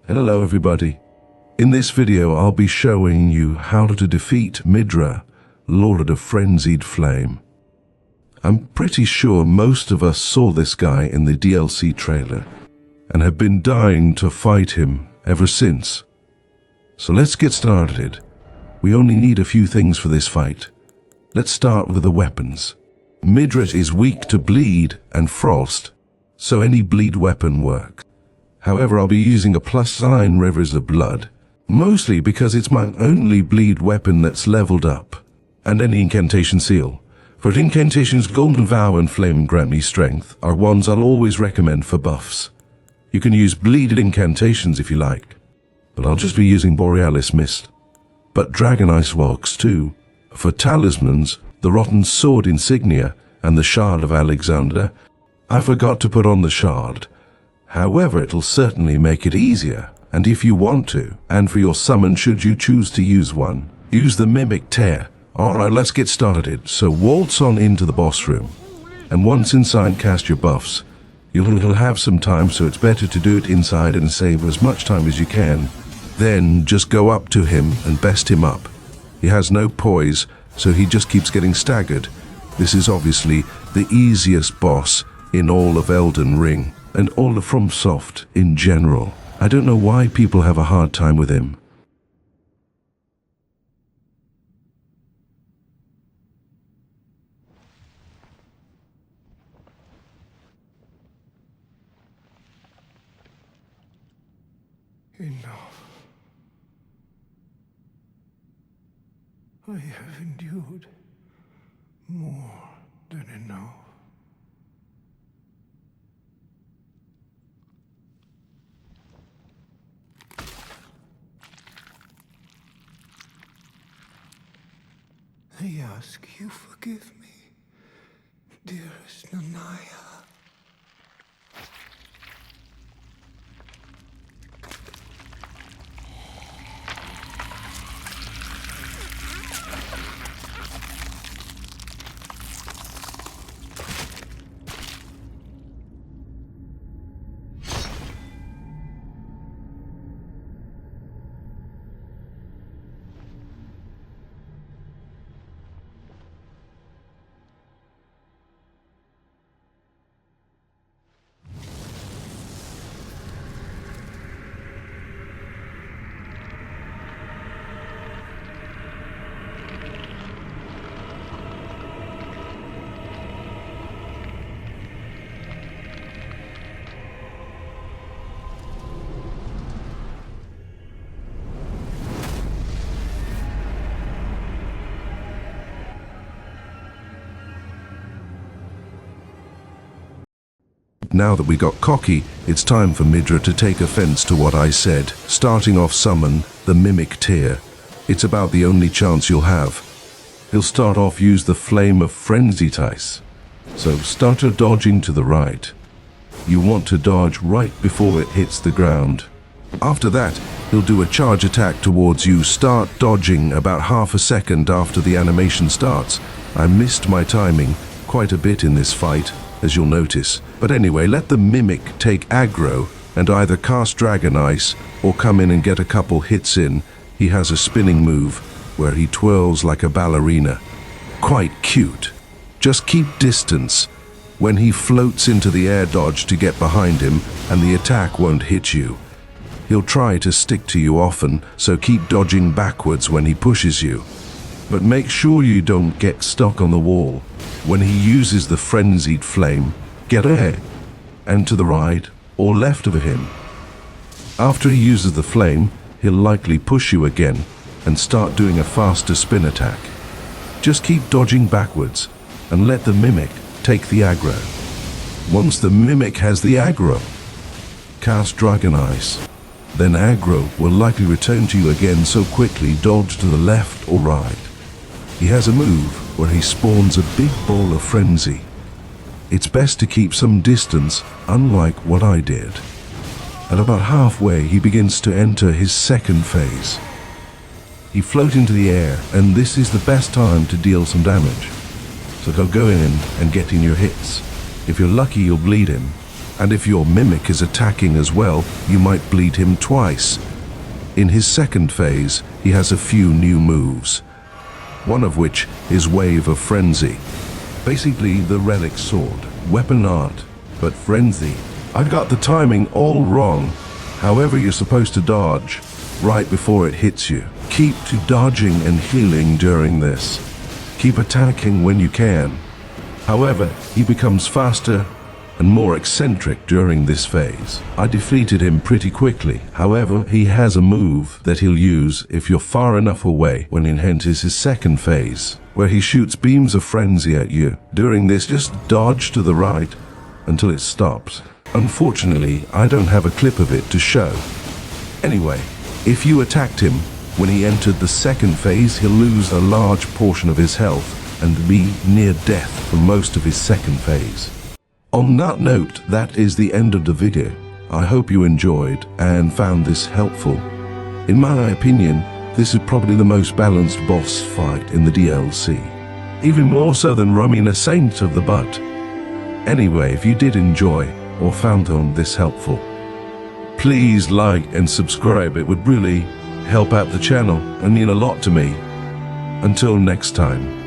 Hello everybody. In this video I'll be showing you how to defeat Midra, Lord of Frenzied Flame. I'm pretty sure most of us saw this guy in the DLC trailer and have been dying to fight him ever since. So let's get started. We only need a few things for this fight. Let's start with the weapons. Midra is weak to bleed and frost, so any bleed weapon works. However, I'll be using a +9 Rivers of Blood, mostly because it's my only bleed weapon that's leveled up, and any incantation seal. For incantations, Golden Vow and Flame grant me strength are ones I'll always recommend for buffs. You can use bleeded incantations if you like, but I'll just be using Borealis Mist. But Dragon Ice works too. For talismans, the Rotten Sword Insignia and the Shard of Alexander, I forgot to put on the shard. However, it'll certainly make it easier, and if you want to, and for your summon should you choose to use one, use the Mimic Tear. Alright, let's get started. So waltz on into the boss room, and once inside cast your buffs. You'll have some time, so it's better to do it inside and save as much time as you can. Then just go up to him and best him up. He has no poise, so he just keeps getting staggered. This is obviously the easiest boss in all of Elden Ring, and all of FromSoft in general. I don't know why people have a hard time with him. Enough. I have endured more than enough. I ask you forgive me, dearest Nanaya. Now that we got cocky, it's time for Midra to take offense to what I said. Starting off, summon the Mimic Tear. It's about the only chance you'll have. He'll start off use the Flame of Frenzied Ice. So start her dodging to the right. You want to dodge right before it hits the ground. After that, he'll do a charge attack towards you. Start dodging about half a second after the animation starts. I missed my timing quite a bit in this fight, as you'll notice. But anyway, let the Mimic take aggro and either cast Dragon Ice or come in and get a couple hits in. He has a spinning move where he twirls like a ballerina. Quite cute. Just keep distance when he floats into the air, dodge to get behind him, and the attack won't hit you. He'll try to stick to you often, so keep dodging backwards when he pushes you. But make sure you don't get stuck on the wall. When he uses the Frenzied Flame, get ahead and to the right or left of him. After he uses the flame, he'll likely push you again and start doing a faster spin attack. Just keep dodging backwards and let the Mimic take the aggro. Once the Mimic has the aggro, cast Dragon Ice. Then aggro will likely return to you again, so quickly dodge to the left or right. He has a move where he spawns a big ball of frenzy. It's best to keep some distance, unlike what I did. At about halfway, he begins to enter his second phase. He floats into the air, and this is the best time to deal some damage. So go in and get in your hits. If you're lucky, you'll bleed him. And if your mimic is attacking as well, you might bleed him twice. In his second phase, he has a few new moves, one of which is Wave of Frenzy. Basically the relic sword, weapon art, but frenzy. I got the timing all wrong. However, you're supposed to dodge right before it hits you. Keep to dodging and healing during this. Keep attacking when you can. However, he becomes faster and more eccentric during this phase. I defeated him pretty quickly. However, he has a move that he'll use if you're far enough away when he enters his second phase, where he shoots beams of frenzy at you. During this, just dodge to the right until it stops. Unfortunately, I don't have a clip of it to show. Anyway, if you attacked him when he entered the second phase, he'll lose a large portion of his health and be near death for most of his second phase. On that note, that is the end of the video. I hope you enjoyed and found this helpful. In my opinion, this is probably the most balanced boss fight in the DLC. Even more so than Romina Saint of the Butt. Anyway, if you did enjoy or found this helpful, please like and subscribe. It would really help out the channel and mean a lot to me. Until next time.